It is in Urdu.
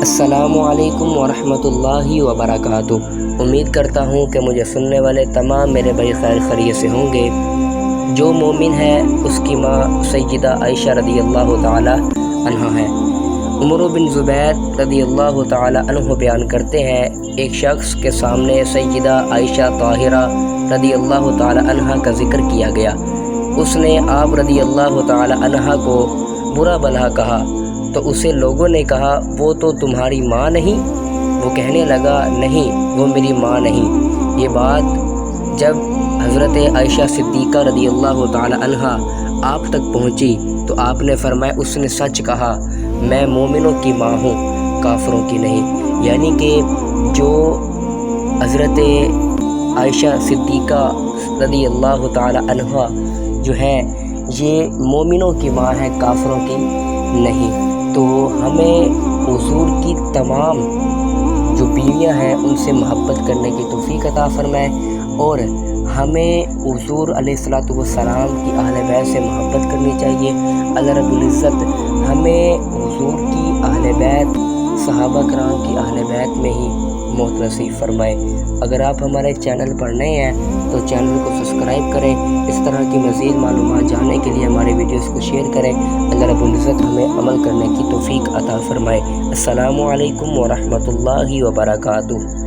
السلام علیکم ورحمۃ اللہ وبرکاتہ۔ امید کرتا ہوں کہ مجھے سننے والے تمام میرے بھائی خیر خیریت سے ہوں گے۔ جو مومن ہے اس کی ماں سیدہ عائشہ رضی اللہ تعالی عنہ ہے۔ عمر بن زبیر رضی اللہ تعالی عنہ بیان کرتے ہیں، ایک شخص کے سامنے سیدہ عائشہ طاہرہ رضی اللہ تعالی عنہ کا ذکر کیا گیا۔ اس نے آپ رضی اللہ تعالی عنہ کو برا بھلا کہا تو اسے لوگوں نے کہا وہ تو تمہاری ماں نہیں؟ وہ کہنے لگا نہیں، وہ میری ماں نہیں۔ یہ بات جب حضرت عائشہ صدیقہ رضی اللہ تعالی عنہ آپ تک پہنچی تو آپ نے فرمایا اس نے سچ کہا، میں مومنوں کی ماں ہوں، کافروں کی نہیں۔ یعنی کہ جو حضرت عائشہ صدیقہ رضی اللہ تعالی عنہ جو ہے یہ مومنوں کی ماں ہے، کافروں کی نہیں۔ تو ہمیں حضور کی تمام جو بیویاں ہیں ان سے محبت کرنے کی توفیق عطا فرمائے، اور ہمیں حضور علیہ الصلوۃ والسلام کی اہل بیت سے محبت کرنی چاہیے۔ اللہ رب العزت ہمیں حضور کی اہل بیت، صحابہ کرام کی اہل بیت میں ہی موت نصیب فرمائے۔ اگر آپ ہمارے چینل پر نئے ہیں تو چینل کو سبسکرائب کریں، اس طرح کی مزید معلومات جاننے کے لیے ہمارے ویڈیوز کو شیئر کریں۔ اللہ رب العزت ہمیں عمل کرنے کی توفیق عطا فرمائے۔ السلام علیکم ورحمۃ اللہ وبرکاتہ۔